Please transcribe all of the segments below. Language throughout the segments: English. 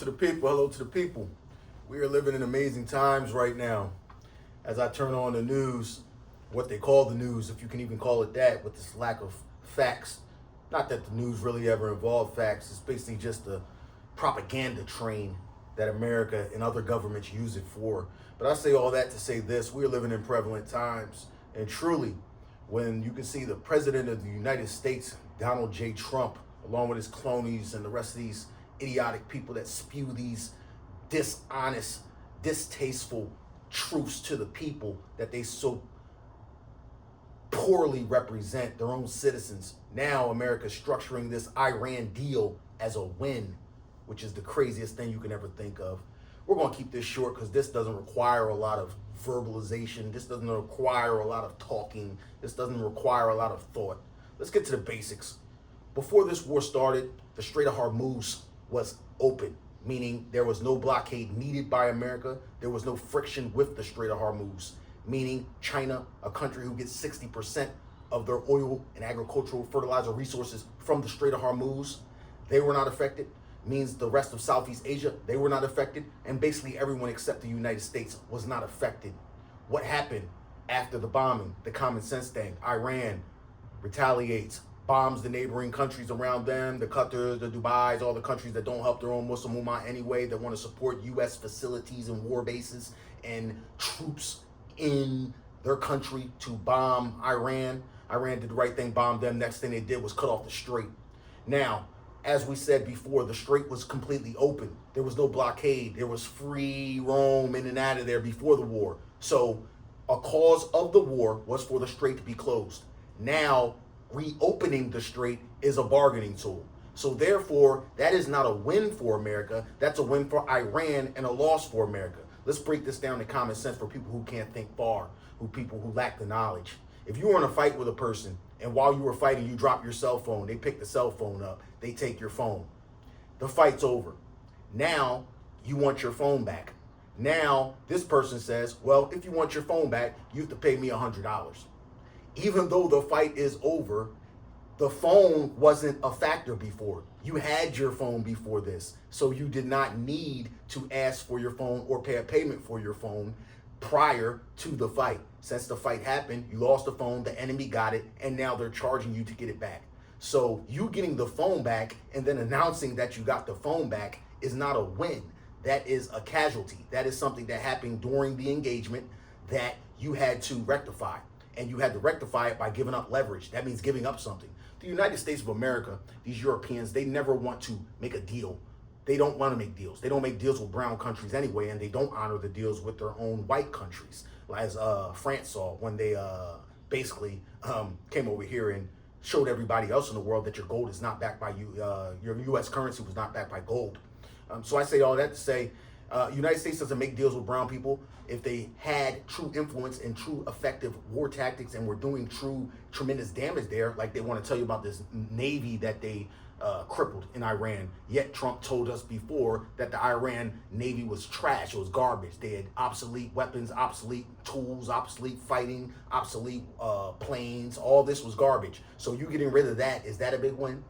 to the people. Hello to the people. We are living in amazing times right now. As I turn on the news, what they call the news, if you can even call it that, with this lack of facts. Not that the news really ever involved facts. It's basically just a propaganda train that America and other governments use it for. But I say all that to say this: we are living in prevalent times, and truly, when you can see the president of the United States, Donald J. Trump, along with his cronies and the rest of these idiotic people that spew these dishonest, distasteful truths to the people that they so poorly represent their own citizens. Now America's structuring this Iran deal as a win, which is the craziest thing you can ever think of. We're going to keep this short because this doesn't require a lot of verbalization. This doesn't require a lot of talking. This doesn't require a lot of thought. Let's get to the basics. Before this war started, the Strait of Hormuz was open, meaning there was no blockade needed by America. There was no friction with the Strait of Hormuz, meaning China, a country who gets 60% of their oil and agricultural fertilizer resources from the Strait of Hormuz, they were not affected. Means the rest of Southeast Asia, they were not affected. And basically everyone except the United States was not affected. What happened after the bombing? The common sense thing. Iran retaliates, bombs the neighboring countries around them, the Qatar, the Dubais, all the countries that don't help their own Muslim Ummah anyway, that want to support U.S. facilities and war bases and troops in their country to bomb Iran. Iran did the right thing, bombed them. Next thing they did was cut off the strait. Now, as we said before, the strait was completely open. There was no blockade. There was free roam in and out of there before the war. So a cause of the war was for the strait to be closed. Now, reopening the strait is a bargaining tool. So therefore, that is not a win for America. That's a win for Iran and a loss for America. Let's break this down to common sense for people who can't think far, people who lack the knowledge. If you were in a fight with a person and while you were fighting, you drop your cell phone, they pick the cell phone up, they take your phone. The fight's over. Now you want your phone back. Now this person says, well, if you want your phone back, you have to pay me $100. Even though the fight is over, the phone wasn't a factor before. You had your phone before this, so you did not need to ask for your phone or pay a payment for your phone prior to the fight. Since the fight happened, you lost the phone, the enemy got it, and now they're charging you to get it back. So you getting the phone back and then announcing that you got the phone back is not a win. That is a casualty. That is something that happened during the engagement that you had to rectify. And you had to rectify it by giving up leverage. That means giving up something. The United States of America, these Europeans, they never want to make a deal. They don't want to make deals. They don't make deals with brown countries anyway, and they don't honor the deals with their own white countries, as France saw when they basically came over here and showed everybody else in the world that your gold is not backed by you. Your U.S. currency was not backed by gold. So I say all that to say, United States doesn't make deals with brown people. If they had true influence and true effective war tactics and were doing tremendous damage there, like they want to tell you about this Navy that they crippled in Iran. Yet Trump told us before that the Iran Navy was trash. It was garbage. They had obsolete weapons, obsolete tools, obsolete fighting, obsolete planes. All this was garbage. So you getting rid of that, is that a big win?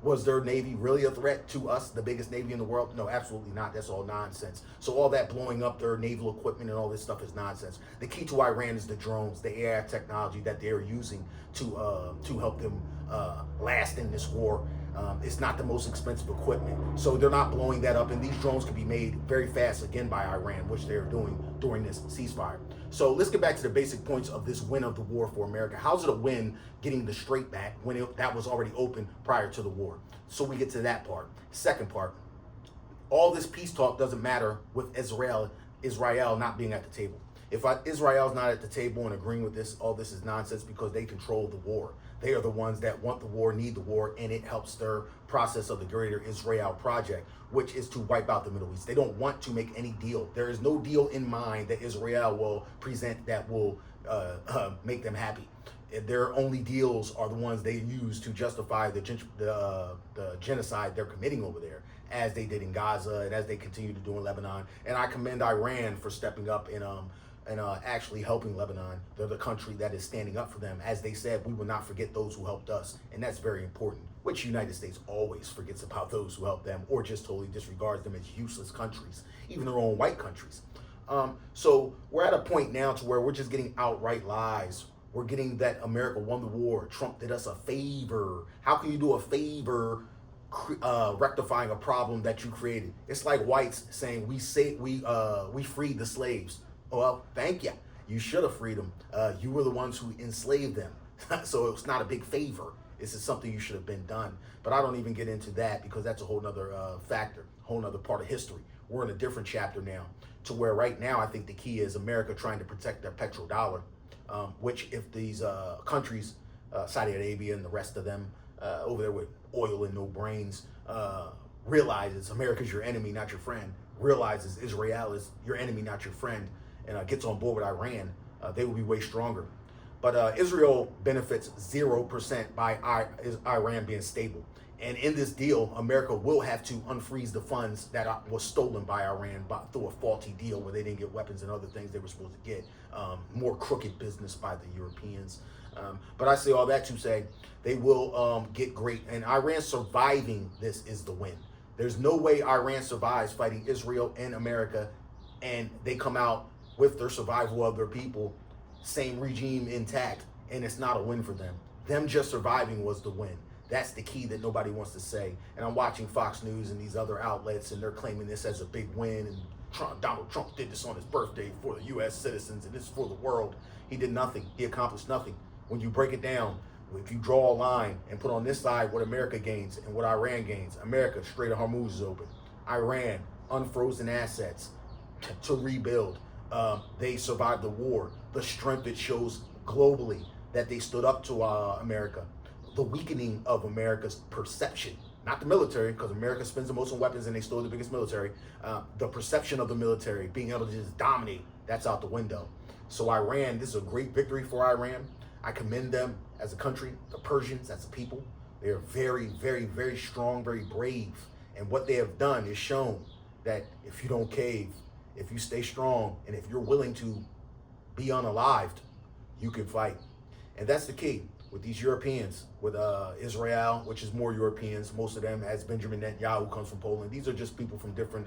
Was their Navy really a threat to us, the biggest Navy in the world? No, absolutely not. That's all nonsense. So all that blowing up their naval equipment and all this stuff is nonsense. The key to Iran is the drones, the AI technology that they're using to help them last in this war. It's not the most expensive equipment. So they're not blowing that up. And these drones can be made very fast, again, by Iran, which they're doing during this ceasefire. So let's get back to the basic points of this win of the war for America. How's it a win getting the strait back when that was already open prior to the war? So we get to that part. Second part, all this peace talk doesn't matter with Israel not being at the table. If Israel's not at the table and agreeing with this, all this is nonsense because they control the war. They are the ones that want the war, need the war, and it helps their process of the Greater Israel Project, which is to wipe out the Middle East. They don't want to make any deal. There is no deal in mind that Israel will present that will make them happy. Their only deals are the ones they use to justify the genocide they're committing over there, as they did in Gaza and as they continue to do in Lebanon. And I commend Iran for stepping up and actually helping Lebanon. They're the country that is standing up for them. As they said, we will not forget those who helped us. And that's very important. which the United States always forgets about those who help them or just totally disregards them as useless countries, even their own white countries. So we're at a point now to where we're just getting outright lies. We're getting that America won the war. Trump did us a favor. How can you do a favor rectifying a problem that you created? It's like whites saying we freed the slaves. Well, thank you. You should have freed them. You were the ones who enslaved them. So it's not a big favor. This is something you should have been done. But I don't even get into that because that's a whole nother factor, a whole nother part of history. We're in a different chapter now, to where right now I think the key is America trying to protect their petrodollar, which if these countries, Saudi Arabia and the rest of them over there with oil and no brains, realizes America's your enemy, not your friend, realizes Israel is your enemy, not your friend, and gets on board with Iran, they will be way stronger. But Israel benefits 0% by Iran being stable. And in this deal, America will have to unfreeze the funds that was stolen by Iran through a faulty deal where they didn't get weapons and other things they were supposed to get. More crooked business by the Europeans. But I say all that to say they will get great. And Iran surviving this is the win. There's no way Iran survives fighting Israel and America and they come out with their survival of their people, same regime intact, and it's not a win for them. Them just surviving was the win. That's the key that nobody wants to say. And I'm watching Fox News and these other outlets, and they're claiming this as a big win. And Donald Trump did this on his birthday for the U.S. citizens, and this is for the world. He did nothing. He accomplished nothing. When you break it down, if you draw a line and put on this side what America gains and what Iran gains, America, Strait of Hormuz is open. Iran, unfrozen assets to rebuild. They survived the war. The strength it shows globally that they stood up to America. The weakening of America's perception, not the military, because America spends the most on weapons and they still the biggest military. The perception of the military, being able to just dominate, that's out the window. So Iran, this is a great victory for Iran. I commend them as a country, the Persians as a people. They're very, very, very strong, very brave. And what they have done is shown that if you don't cave, if you stay strong, and if you're willing to be unalived, you can fight. And that's the key with these Europeans, with Israel, which is more Europeans, most of them, as Benjamin Netanyahu comes from Poland. These are just people from different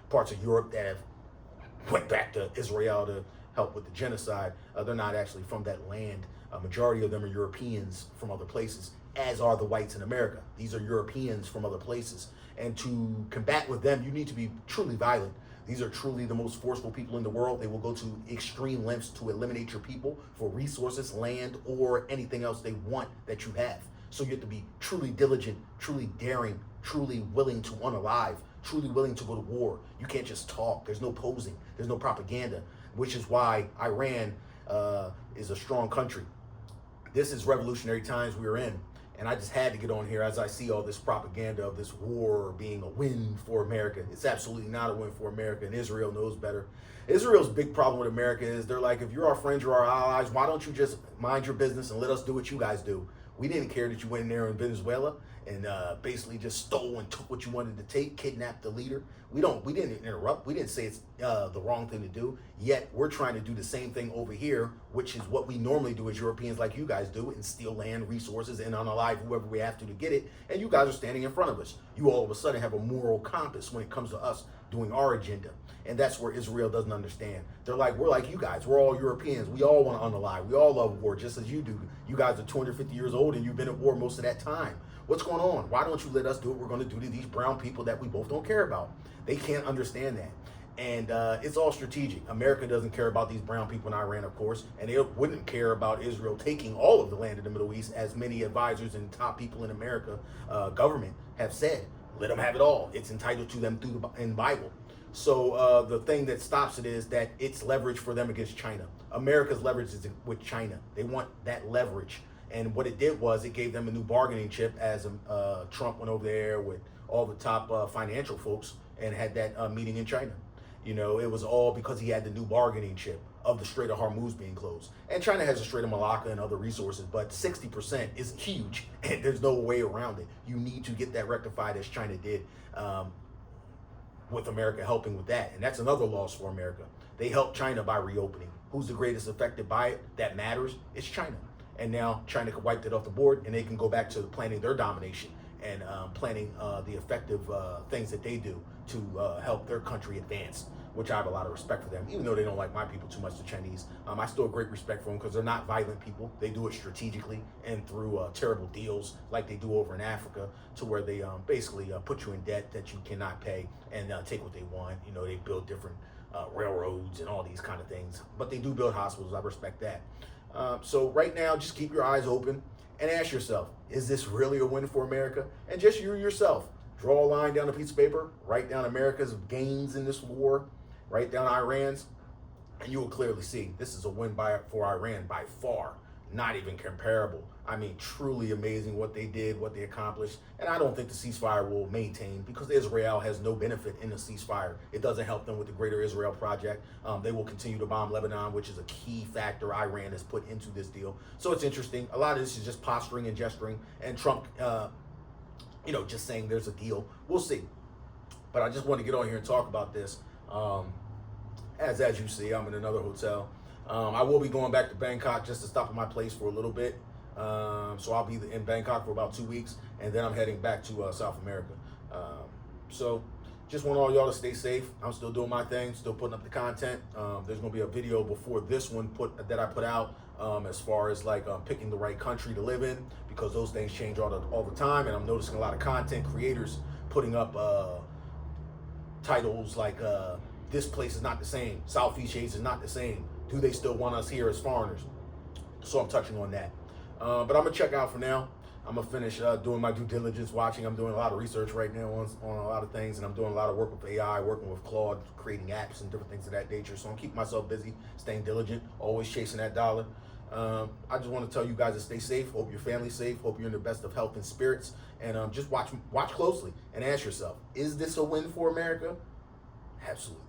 parts of Europe that have went back to Israel to help with the genocide. They're not actually from that land. A majority of them are Europeans from other places, as are the whites in America. These are Europeans from other places. And to combat with them, you need to be truly violent. These are truly the most forceful people in the world. They will go to extreme lengths to eliminate your people for resources, land, or anything else they want that you have. So you have to be truly diligent, truly daring, truly willing to unalive, truly willing to go to war. You can't just talk. There's no posing. There's no propaganda, which is why Iran is a strong country. This is revolutionary times we're in. And I just had to get on here as I see all this propaganda of this war being a win for America. It's absolutely not a win for America, and Israel knows better. Israel's big problem with America is they're like, if you're our friends, you're our allies, why don't you just mind your business and let us do what you guys do? We didn't care that you went in there in Venezuela and basically just stole and took what you wanted to take, kidnapped the leader. We didn't interrupt. We didn't say it's the wrong thing to do. Yet we're trying to do the same thing over here, which is what we normally do as Europeans, like you guys do, and steal land, resources, and unalive whoever we have to get it. And you guys are standing in front of us. You all of a sudden have a moral compass when it comes to us doing our agenda. And that's where Israel doesn't understand. They're like, we're like you guys. We're all Europeans. We all want to unalive. We all love war just as you do. You guys are 250 years old and you've been at war most of that time. What's going on? Why don't you let us do what we're going to do to these brown people that we both don't care about? They can't understand that. And it's all strategic. America doesn't care about these brown people in Iran, of course, and they wouldn't care about Israel taking all of the land in the Middle East, as many advisors and top people in America government have said. Let them have it all. It's entitled to them through in Bible. So the thing that stops it is that it's leverage for them against China. America's leverage is with China. They want that leverage. And what it did was it gave them a new bargaining chip as Trump went over there with all the top financial folks and had that meeting in China. You know, it was all because he had the new bargaining chip of the Strait of Hormuz being closed. And China has the Strait of Malacca and other resources, but 60% is huge and there's no way around it. You need to get that rectified as China did with America helping with that. And that's another loss for America. They helped China by reopening. Who's the greatest affected by it? That matters. It's China. And now China wiped it off the board and they can go back to planning their domination. and planning the effective things that they do to help their country advance, which I have a lot of respect for them, even though they don't like my people too much, the Chinese. I still have great respect for them because they're not violent people. They do it strategically and through terrible deals like they do over in Africa, to where they basically put you in debt that you cannot pay and take what they want. You know, they build different railroads and all these kind of things, but they do build hospitals. I respect that. So right now, just keep your eyes open and ask yourself, is this really a win for America? And just you yourself, draw a line down a piece of paper, write down America's gains in this war, write down Iran's, and you will clearly see this is a win for Iran by far, not even comparable. I mean, truly amazing what they did, what they accomplished. And I don't think the ceasefire will maintain, because Israel has no benefit in the ceasefire. It doesn't help them with the Greater Israel Project. They will continue to bomb Lebanon, which is a key factor Iran has put into this deal. So it's interesting. A lot of this is just posturing and gesturing, and Trump, just saying there's a deal. We'll see. But I just want to get on here and talk about this. As you see, I'm in another hotel. I will be going back to Bangkok just to stop at my place for a little bit. So I'll be in Bangkok for about 2 weeks, and then I'm heading back to South America. So just want all y'all to stay safe. I'm still doing my thing, still putting up the content. There's going to be a video before this one that I put out as far as like picking the right country to live in, because those things change all the time, and I'm noticing a lot of content creators putting up titles like this place is not the same, Southeast Asia is not the same, do they still want us here as foreigners? So I'm touching on that. But I'm gonna check out for now. I'm gonna finish doing my due diligence, watching. I'm doing a lot of research right now on a lot of things, and I'm doing a lot of work with AI, working with Claude, creating apps and different things of that nature. So I'm keeping myself busy, staying diligent, always chasing that dollar. I just want to tell you guys to stay safe. Hope your family's safe. Hope you're in the best of health and spirits. And just watch closely and ask yourself, is this a win for America? Absolutely.